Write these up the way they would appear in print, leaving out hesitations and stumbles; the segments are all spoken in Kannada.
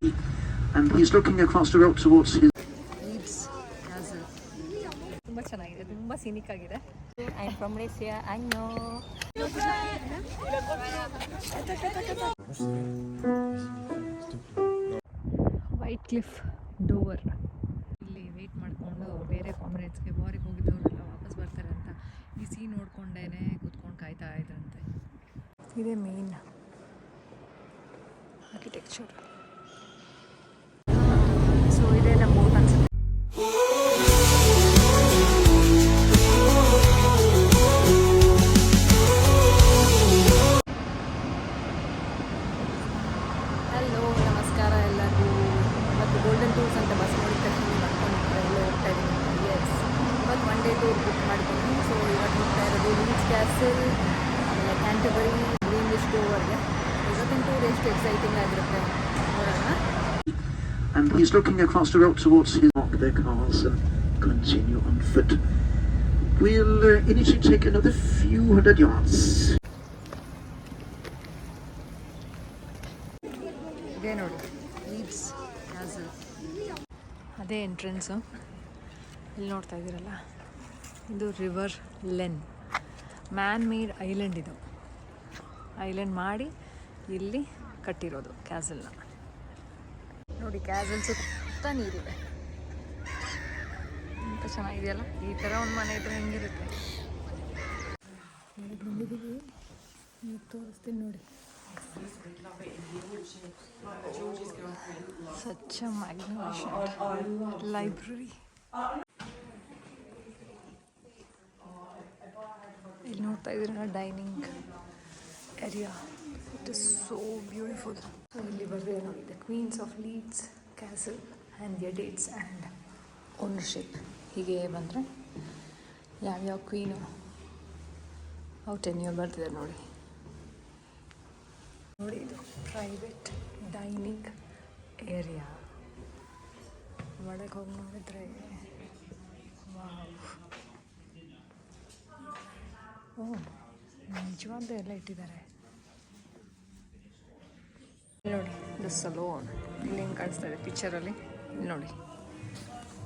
And he's looking across the road towards his ತುಂಬ ಚೆನ್ನಾಗಿದೆ, ತುಂಬ ಸೀನಿಕ್ ಆಗಿದೆ. I am from Malaysia, I no. White cliff Dover. ಇಲ್ಲಿ ವೆಯ್ಟ್ ಮಾಡಿಕೊಂಡು ಬೇರೆ ಕಾಮ್ರೇಡ್ಸ್ಗೆ ವಾರಿಗೆ ಹೋಗಿದ್ದವರೆಲ್ಲ ವಾಪಸ್ ಬರ್ತಾರೆ ಅಂತ ಈ ಸೀ ನೋಡ್ಕೊಂಡೇನೆ ಕೂತ್ಕೊಂಡು ಕಾಯ್ತಾ ಇದ್ರಂತೆ. ಇದೇ ಮೇನ್ ಆರ್ಕಿಟೆಕ್ಚರ್. ಸೊ ಇದೇ ನಮ್ಮ ಬೋಟ್ ಅನ್ಸುತ್ತೆ. ಹಲೋ, ನಮಸ್ಕಾರ ಎಲ್ಲರಿಗೂ. ಇವತ್ತು ಗೋಲ್ಡನ್ ಟೂರ್ಸ್ ಅಂತ ಬಸ್ ನೋಡಿ ತಕ್ಷಣ ಮಾಡ್ಕೊಂಡಿರ್ತಾರೆ, ಎಲ್ಲೋ ಹೋಗ್ತಾ ಇದ್ದೀನಿ. ಎಸ್, ಇವತ್ತು ಒನ್ ಡೇ ಟೂರ್ ಬುಕ್ ಮಾಡಿದ್ದೀನಿ. ಸೊ ಇವತ್ತು ಹೋಗ್ತಾ ಇರೋದು ಲೀಡ್ಸ್ ಕ್ಯಾಸಲ್, ಆಮೇಲೆ ಕ್ಯಾಂಟರ್ಬರಿ, ಗ್ರೀನ್ವಿಚ್ ಡೋವರ್ಗೆ. ಇವತ್ತಿನ ಟೂರ್ ಎಷ್ಟು ಎಕ್ಸೈಟಿಂಗ್ ಆಗಿರುತ್ತೆ ನೋಡೋಣ. And he's looking across the road towards his park their cars and continue on foot. We'll initially take another few hundred yards. ಇದೇ ನೋಡಿ ಲೀಡ್ಸ್ ಕ್ಯಾಸಲ್, ಅದೇ ಎಂಟ್ರೆನ್ಸು. ಇಲ್ಲಿ ನೋಡ್ತಾ ಇದ್ದೀರಲ್ಲ, ಇದು river len, man made island. ಇದು ಐಲ್ಯಾಂಡ್ ಮಾಡಿ ಇಲ್ಲಿ ಕಟ್ಟಿರೋದು ಕ್ಯಾಸಲ್ನ. ನೋಡಿ, ಕ್ಯಾಸಲ್ ಸುತ್ತ ನೀರಿದೆ. ఎంత ಚೆನ್ನಾಗಿದೆಯಲ್ಲ. ಈ ಥರ ಒಂದು ಮನೆ ಇದ್ರೆ ಹೆಂಗಿರುತ್ತೆ. ಬಂದಿದ್ದೀವಿ, ತೋರಿಸ್ತೀನಿ ನೋಡಿ. Such a magnificent library. ಇಲ್ಲಿ ನೋಡ್ತಾ ಇದ್ದೀರ dining area. It is so beautiful. ಇಲ್ಲಿ ಬರೆದಿದೆ ನೋಡಿ, the queens of Leeds Castle and their dates and ownership. ಹೀಗೆ ಬಂದರೆ ಯಾವ್ಯಾವ ಕ್ವೀನು ಅವ್ರ ಟೆನ್ಯೂರ್ ಬರ್ತಿದೆ ನೋಡಿ. ನೋಡಿ, ಇದು ಪ್ರೈವೇಟ್ ಡೈನಿಂಗ್ ಏರಿಯಾ. ಒಳಗೆ ಹೋಗಿ ನೋಡಿದ್ರೆ ವಾವ್, ಓ ನಿಜವಾದ ಎಲ್ಲ ಇಟ್ಟಿದ್ದಾರೆ ನೋಡಿ. ದ ಸಲೂನ್ ಇಲ್ಲಿ ಹೆಂಗೆ ಕಾಣಿಸ್ತಾ ಇದೆ ಪಿಕ್ಚರಲ್ಲಿ. ಇಲ್ಲಿ ನೋಡಿ,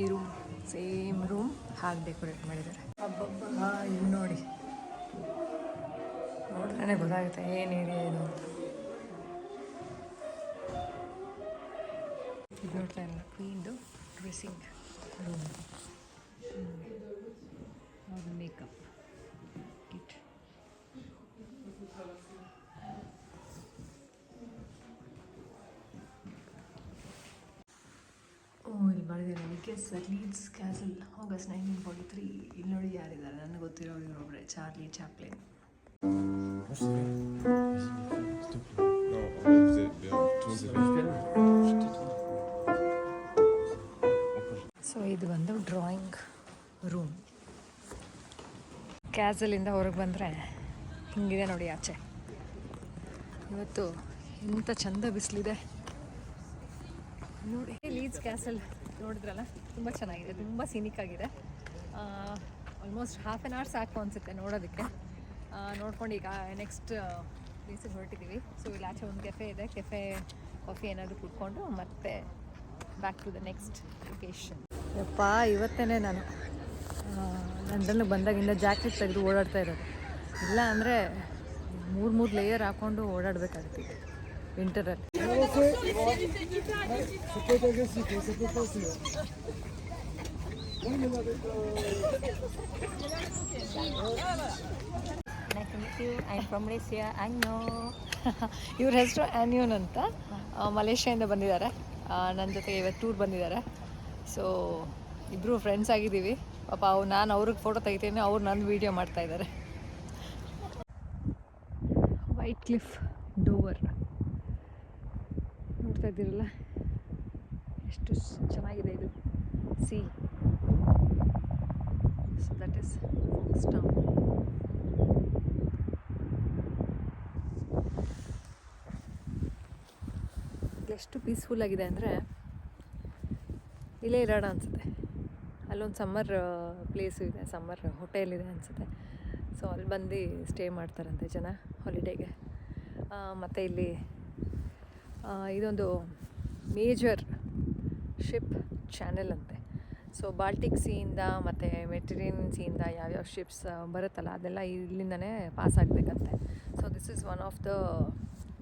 ಈ ರೂಮ್ ಸೇಮ್ ರೂಮ್ ಹಾಗೆ ಡೆಕೋರೇಟ್ ಮಾಡಿದ್ದಾರೆ. ಹಬ್ಬಬ್ಬ, ಇಲ್ಲಿ ನೋಡಿ, ನೋಡಿದ್ರೆ ಗೊತ್ತಾಗುತ್ತೆ ಏನು ಏರಿಯಾ ಇದು ಅಂತ. ಇದು ನೋಡ್ತಾ ಇಲ್ಲ, ಕ್ವೀನ್ದು ಡ್ರೆಸ್ಸಿಂಗ್ ರೂಮ್, ಅವ್ರ ಮೇಕಪ್ ಕಿಟ್. ಇಲ್ಲಿ ಬರೆದಿರೋ ಲೀಡ್ಸ್ ಕ್ಯಾಸಲ್ ಆಗಸ್ಟ್ 1943. ಇಲ್ಲಿ ನೋಡಿ ಯಾರಿದ್ದಾರೆ, ನನಗೆ ಗೊತ್ತಿರೋ ಇವರೊಬ್ಬರೇ, ಚಾರ್ಲಿ ಚಾಪ್ಲಿನ್. ಸೊ ಇದು ಬಂದು ಡ್ರಾಯಿಂಗ್ ರೂಮ್. ಕ್ಯಾಸಲಿಂದ ಹೊರಗೆ ಬಂದರೆ ಹಿಂಗಿದೆ ನೋಡಿ ಆಚೆ. ಇವತ್ತು ಎಂಥ ಚಂದ ಬಿಸಿಲಿದೆ ನೋಡಿ. ಲೀಡ್ಸ್ ಕ್ಯಾಸಲ್ ನೋಡಿದ್ರಲ್ಲ, ತುಂಬ ಚೆನ್ನಾಗಿದೆ, ತುಂಬ ಸೀನಿಕ್ ಆಗಿದೆ. ಆಲ್ಮೋಸ್ಟ್ ಹಾಫ್ ಆನ್ ಅವರ್ ಸಾಕು ಅನಿಸುತ್ತೆ ನೋಡೋದಕ್ಕೆ. ನೋಡ್ಕೊಂಡು ಈಗ ನೆಕ್ಸ್ಟ್ ಪ್ಲೇಸಿಗೆ ಹೊರಟಿದ್ದೀವಿ. ಸೊ ಇಲ್ಲಿ ಆಚೆ ಒಂದು ಕೆಫೆ ಇದೆ, ಕೆಫೆ ಕಾಫಿ ಏನಾದರೂ ಕುಡ್ಕೊಂಡು ಮತ್ತೆ back to the next location. ಯಪ್ಪ, ಇವತ್ತೇ ನಾನು ಲಂಡನ್ಗೆ ಬಂದಾಗಿಂದ ಜಾಕೆಟ್ ತೆಗೆದು ಓಡಾಡ್ತಾ ಇರೋದು. ಇಲ್ಲ ಅಂದರೆ 3 ಲೇಯರ್ ಹಾಕ್ಕೊಂಡು ಓಡಾಡಬೇಕಾಗುತ್ತೆ ವಿಂಟರಲ್ಲಿ. I am from Malaysia, I know. ಇವ್ರ ಹೆಸರು ಆನ್ಯೂನ್ ಅಂತ, ಮಲೇಷ್ಯಾದಿಂದ ಬಂದಿದ್ದಾರೆ. ನನ್ನ ಜೊತೆಗೆ ಇವತ್ತು ಟೂರ್ ಬಂದಿದ್ದಾರೆ. ಸೊ ಇಬ್ಬರು ಫ್ರೆಂಡ್ಸ್ ಆಗಿದ್ದೀವಿ. ಪಾಪ ನಾನು ಅವ್ರಿಗೆ ಫೋಟೋ ತೆಗಿತೀನಿ, ಅವ್ರು ನನ್ನ ವೀಡಿಯೋ ಮಾಡ್ತಾಯಿದ್ದಾರೆ. ವೈಟ್ ಕ್ಲಿಫ್ ಡೋವರ್ ನೋಡ್ತಾ ಇದ್ದೀರಲ್ಲ, ಎಷ್ಟು ಚೆನ್ನಾಗಿದೆ ಇದು sea. So that is Folkestone. ಎಷ್ಟು ಪೀಸ್ಫುಲ್ ಆಗಿದೆ ಅಂದರೆ ಇಲ್ಲೇ ಇರೋಣ ಅನಿಸುತ್ತೆ. ಅಲ್ಲೊಂದು ಸಮ್ಮರ್ ಪ್ಲೇಸು ಇದೆ, ಸಮ್ಮರ್ ಹೋಟೆಲ್ ಇದೆ ಅನಿಸುತ್ತೆ. ಸೊ ಅಲ್ಲಿ ಬಂದು ಸ್ಟೇ ಮಾಡ್ತಾರಂತೆ ಜನ ಹಾಲಿಡೇಗೆ. ಮತ್ತು ಇಲ್ಲಿ ಇದೊಂದು ಮೇಜರ್ ಶಿಪ್ ಚಾನೆಲ್ ಅಂತೆ. ಸೊ ಬಾಲ್ಟಿಕ್ ಸೀಯಿಂದ ಮತ್ತು ಮೆಡಿಟರೇನಿಯನ್ ಸೀಯಿಂದ ಯಾವ್ಯಾವ ಶಿಪ್ಸ್ ಬರುತ್ತಲ್ಲ ಅದೆಲ್ಲ ಇಲ್ಲಿಂದನೇ ಪಾಸ್ ಆಗಬೇಕಂತೆ. So this is one of the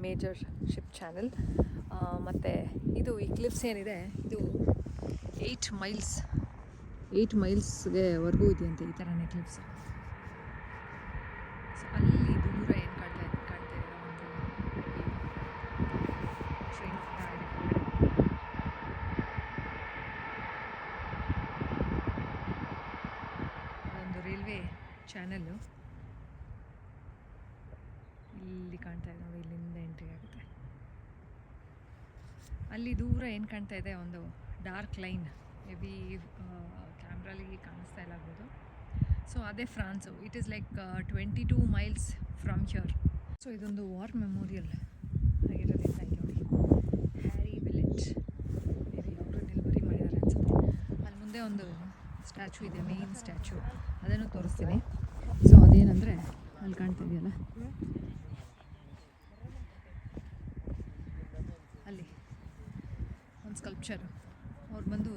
major ship channel. ಮತ್ತು ಇದು ಈ ಕ್ಲಿಪ್ಸ್ ಏನಿದೆ ಇದು 8 ಮೈಲ್ಸ್ಗೆ ವರ್ಗೂ ಇದೆಯಂತೆ ಈ ಥರನೇ ಕ್ಲಿಪ್ಸ್. ಸೊ ಅಲ್ಲಿ ದೂರ ಏನು ಕಾಣ್ತಾ ಇದೆ ಟ್ರೈನ್ ಅದೊಂದು ರೈಲ್ವೆ ಚಾನಲ್ಲು ಇಲ್ಲಿ ಕಾಣ್ತಾ ಇದೆ ನೋಡಿ, ಇಲ್ಲಿಂದ ಎಂಟ್ರಿ ಆಗುತ್ತೆ. ಅಲ್ಲಿ ದೂರ ಏನು ಕಾಣ್ತಾ ಇದೆ ಒಂದು ಡಾರ್ಕ್ ಲೈನ್, ಮೇ ಬಿ ಕ್ಯಾಮ್ರಲ್ಲಿ ಕಾಣಿಸ್ತಾ ಇಲ್ಲ ಆಗ್ಬೋದು. ಸೊ ಅದೇ prawns. It is like 22 miles from here. So ಇದೊಂದು ವಾರ್ ಮೆಮೋರಿಯಲ್ ಆಗಿರೋದ್ರಿಂದ ಇಲ್ಲಿ ನೋಡಿ ಹ್ಯಾರಿ ವಿಲೆಟ್ ಬೇರೆ ಅವರು ಡೆಲಿವರಿ ಮಾಡಿದ್ದಾರೆ ಅನ್ಸುತ್ತೆ. ಅಲ್ಲಿ ಮುಂದೆ ಒಂದು ಸ್ಟ್ಯಾಚು ಇದೆ, ಮೇನ್ ಸ್ಟ್ಯಾಚು, ಅದನ್ನು ತೋರಿಸ್ತೀನಿ. ಸೊ ಅದೇನಂದರೆ ಅಲ್ಲಿ ಕಾಣ್ತಾ ಇದೆಯಲ್ಲ ಅಲ್ಲಿ ಒಂದು ಸ್ಕಲ್ಪ್ಚರ್. ಅವ್ರು ಬಂದು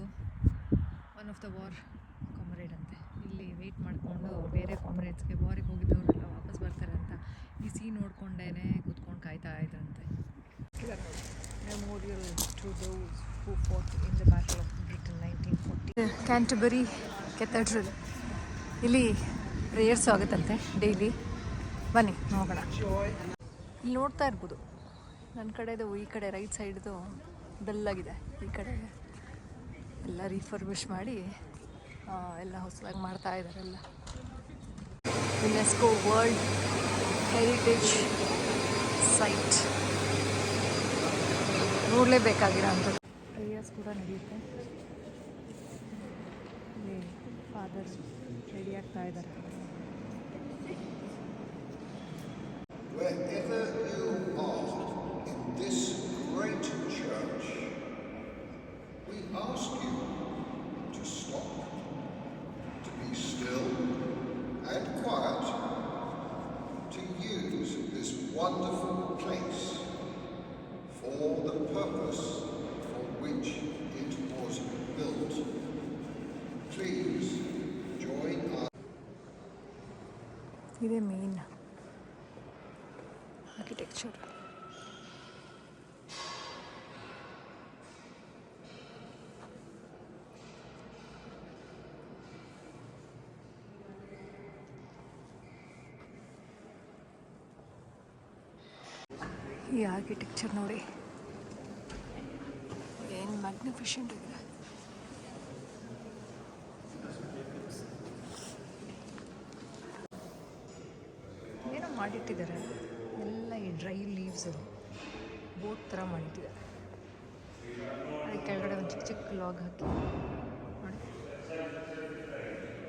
one of the war comrade ಅಂತೆ. ಇಲ್ಲಿ ವೆಯ್ಟ್ ಮಾಡಿಕೊಂಡು ಬೇರೆ ಕಾಮ್ರೇಡ್ಸ್ಗೆ ವಾರಿಗೆ ಹೋಗಿದ್ದವರೆಲ್ಲ ವಾಪಸ್ ಬರ್ತಾರೆ ಅಂತ ಈ ಸೀನ್ ನೋಡ್ಕೊಂಡೇ ಕೂತ್ಕೊಂಡು ಕಾಯ್ತಾ ಇದ್ರಂತೆ. Memorial to those who fought in the Battle of Britain 1940. Canterbury Cathedral, ಇಲ್ಲಿ ಪ್ರೇಯರ್ಸ್ ಆಗುತ್ತಂತೆ ಡೈಲಿ. ಬನ್ನಿ ನೋಡೋಣ. ಇಲ್ಲಿ ನೋಡ್ತಾ ಇರ್ಬೋದು ನನ್ನ ಕಡೆದು, ಈ ಕಡೆ ರೈಟ್ ಸೈಡ್ದು ಡಲ್ಲಾಗಿದೆ, ಈ ಕಡೆ ಎಲ್ಲ ರೀಫರ್ಬಿಶ್ ಮಾಡಿ ಎಲ್ಲ ಹೊಸದಾಗಿ ಮಾಡ್ತಾ ಇದ್ದಾರೆ. ಎಲ್ಲ ಯುನೆಸ್ಕೋ ವರ್ಲ್ಡ್ ಹೆರಿಟೇಜ್ ಸೈಟ್, ನೋಡಲೇಬೇಕಾಗಿರೋ ಅಂಥದ್ದು. ಪ್ರೇಯರ್ಸ್ ಕೂಡ ನಡೆಯುತ್ತೆ. ಇಲ್ಲಿ ಫಾದರ್ ರೆಡಿ ಆಗ್ತಾ ಇದ್ದಾರೆ. Wherever you are in this great church, we ask you to stop, to be still and quiet, to use this wonderful place for the purpose for which it was built. Please join us. ಇದೇ ಮೇನ್ ಆರ್ಕಿಟೆಕ್ಚರ್. ಈ ಆರ್ಕಿಟೆಕ್ಚರ್ ನೋಡಿ ಏನು ಮ್ಯಾಗ್ನಿಫಿಷೆಂಟ್ ಇದೆ. ಏನೋ ಮಾಡಿಟ್ಟಿದ್ದಾರೆ ಎಲ್ಲ ಈ ಡ್ರೈ ಲೀವ್ಸ್ ಬೋಟ್ ಥರ ಮಾಡಿಟ್ಟಿದ್ದಾರೆ. ಅದಕ್ಕೆ ಕೆಳಗಡೆ ಒಂದು ಚಿಕ್ಕ ಚಿಕ್ಕ ಲಾಗ್ ಹಾಕಿ ನೋಡಿ,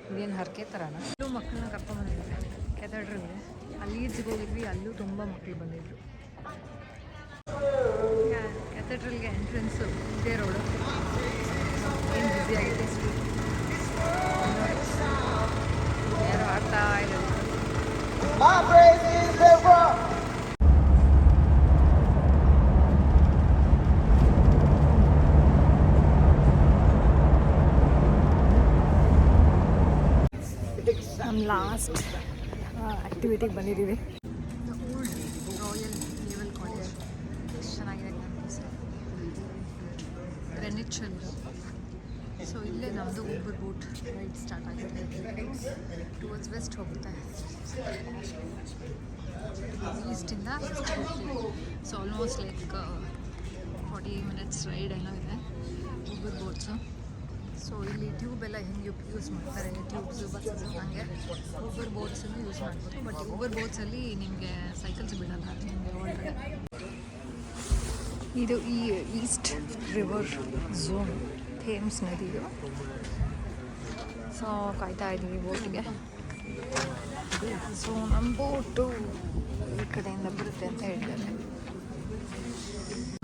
ಇದೇನು ಹರಕೆ ಥರನ. ಅಲ್ಲೂ ಮಕ್ಕಳನ್ನ ಕರ್ಕೊಂಡ್ಬಂದಿದ್ದಾರೆ ಕೆಥೆಡ್ರಲ್ಗೆ. ಅಲ್ಲಿ ಈಜ್ಗೆ ಹೋಗಿದ್ವಿ, ಅಲ್ಲೂ ತುಂಬ ಮಕ್ಕಳು ಬಂದಿದ್ರು. ಕೆಥೆಡ್ರಲ್ಗೆ ಎಂಟ್ರೆನ್ಸು ಇದೇ ರೋಡು, ಏನು ಬ್ಯುಸಿಯಾಗಿದೆ ಸ್ಟ್ರೀಟ್. ಯಾರು ಆಡ್ತಾ ಇರೋದು. ನಮ್ಮ ಲಾಸ್ಟ್ ಆ್ಯಕ್ಟಿವಿಟಿಗೆ ಬಂದಿದ್ದೀವಿ. ಓಲ್ಡ್ ರಾಯಲ್ ನೇವಲ್ ಕಾಲೇಜ್ ಎಷ್ಟು ಚೆನ್ನಾಗಿದೆ ಕ್ಯಾಂಪಸ್, ಗ್ರೆನಿಚಲ್ಲಿ. ಸೊ ಇಲ್ಲೇ ನಮ್ಮದು ಒಬ್ಬರು ಬೋಟ್ ರೈಡ್ ಸ್ಟಾರ್ಟ್ ಆಗಿದೆ. ಟುವರ್ಡ್ಸ್ ವೆಸ್ಟ್ ಹೋಗುತ್ತೆ, ಈಸ್ಟಿಂದ ವೆಸ್ಟ್ ಹೋಗ್ತೀವಿ. So almost like 40 minutes ride ಏನೋ ಇದೆ ಒಬ್ಬರು ಬೋಟ್ಸು. ಸೊ ಇಲ್ಲಿ ಟ್ಯೂಬ್ ಎಲ್ಲ ಹೆಂಗೆ ಯೂಸ್ ಮಾಡ್ತಾರೆ, ಟ್ಯೂಬ್ಸು ಬಸ್ಸು ಹಾಗೆ ಊಬರ್ ಬೋಟ್ಸನ್ನು ಯೂಸ್ ಮಾಡ್ಬೋದು. ಬಟ್ ಊಬರ್ ಬೋಟ್ಸಲ್ಲಿ ನಿಮಗೆ ಸೈಕಲ್ಸ್ ಬಿಡಲ್ಲ ನಿಮಗೆ ಒಳಗಡೆ. ಇದು ಈ ಈಸ್ಟ್ ರಿವರ್ ಝೋನ್, ಥೇಮ್ಸ್ ನದಿದು. ಸೊ ಕಾಯ್ತಾ ಇದ್ದೀವಿ ಬೋಟಿಗೆ. ಸೊ ನಮ್ಮ ಬೋಟು ಈ ಕಡೆಯಿಂದ ಬರುತ್ತೆ ಅಂತ ಹೇಳಿದ್ದಾರೆ.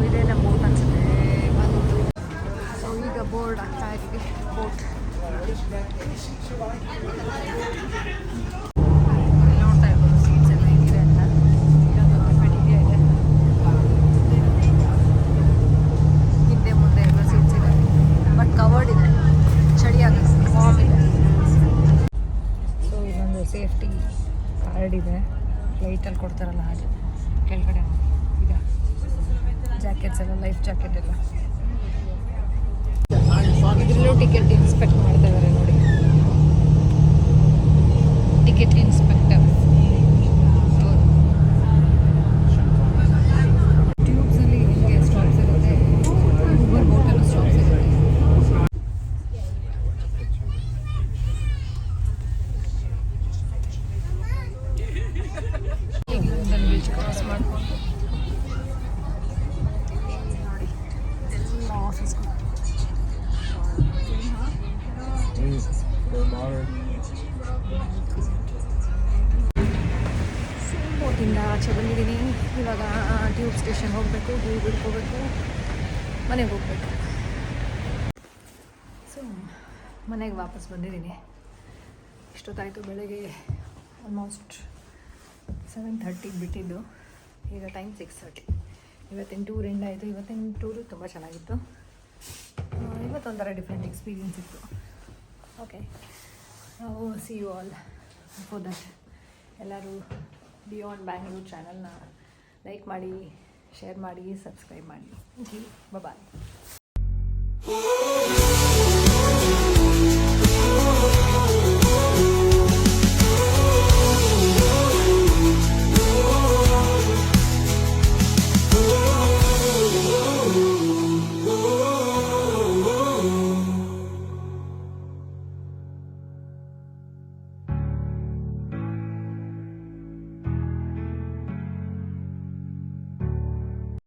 ಇದೇ ನಮ್ಮ ಬೋಟ್ ಅನ್ಸುತ್ತೆ ಬಂದು. ಸೊ ಈಗ ಬೋರ್ಡ್ ಆಗ್ತಾ ಇದ್ದೀವಿ ಬೋಟ್. ನೋಡ್ತಾ ಇರ್ಬೋದು ಸೀಟ್ಸ್ ಎಲ್ಲ ಹೇಗಿದೆ ಅಂತ. ಇಲ್ಲೊಂದು ಪೆಟ್ಟಿಗೆ ಇದೆ, ಹಿಂದೆ ಇದೆ, ಫ್ಲೈಟಲ್ಲಿ ಕೊಡ್ತಾರಲ್ಲ ಹಾಗೆ ಕೆಳಗಡೆ ನೋಡಿ ಈಗ ಜಾಕೆಟ್ಸ್ ಎಲ್ಲ, ಲೈಫ್ ಜಾಕೆಟ್ ಎಲ್ಲ. ಇದರಲ್ಲೂ ಟಿಕೆಟ್ ಇನ್ಸ್ಪೆಕ್ಟ್ ಮಾಡ್ತಾ ಇದ್ದಾರೆ ನೋಡಿ, ಟಿಕೆಟ್ ಇನ್ಸ್ಪೆಕ್ಟರ್. ಟ್ಯೂಬ್ಸಲ್ಲಿ ಹಿಂಗೆ ಸ್ಟಾಪ್ಸ್ ಇರುತ್ತೆ, ಊಬರ್ ಬೋಟಲ್ಲೂ ಸ್ಟಾಪ್ಸ್ ಇರುತ್ತೆ. ಈಗ ಲಂಡನ್ ಬ್ರಿಡ್ಜ್ ಕ್ರಾಸ್ ಮಾಡ್ಕೊಂಡು ನೋಡಿ ಎಲ್ಲ ಆಫೀಸ್ಗಳು. ಬೋಟಿಂದ ಆಚೆ ಬಂದಿದ್ದೀನಿ. ಇವಾಗ ಟ್ಯೂಬ್ ಸ್ಟೇಷನ್ ಹೋಗಬೇಕು, ಟ್ಯೂಬ್ ಹಿಡ್ಕೋಬೇಕು, ಮನೆಗೆ ಹೋಗಬೇಕು. ಸೊ ಮನೆಗೆ ವಾಪಸ್ ಬಂದಿದ್ದೀನಿ. ಇಷ್ಟೊತ್ತಾಯಿತು, ಬೆಳಗ್ಗೆ ಆಲ್ಮೋಸ್ಟ್ 7:30 ಬಿಟ್ಟಿದ್ದು, ಈಗ ಟೈಮ್ 6:30. ಇವತ್ತಿನ ಟೂರ್ ಎಂಡ್ ಆಯಿತು. ಇವತ್ತಿನ ಟೂರು ತುಂಬ ಚೆನ್ನಾಗಿತ್ತು. ಇವತ್ತೊಂಥರ ಡಿಫ್ರೆಂಟ್ ಎಕ್ಸ್ಪೀರಿಯನ್ಸ್ ಇತ್ತು. ಓಕೆ, ನಾವು see you all. Before that ಎಲ್ಲರೂ ಬಿಯಾಂಡ್ ಬ್ಯಾಂಗ್ಳೂರ್ ಚಾನಲ್ನ ಲೈಕ್ ಮಾಡಿ, ಶೇರ್ ಮಾಡಿ, ಸಬ್ಸ್ಕ್ರೈಬ್ ಮಾಡಿ. Thank you, bye.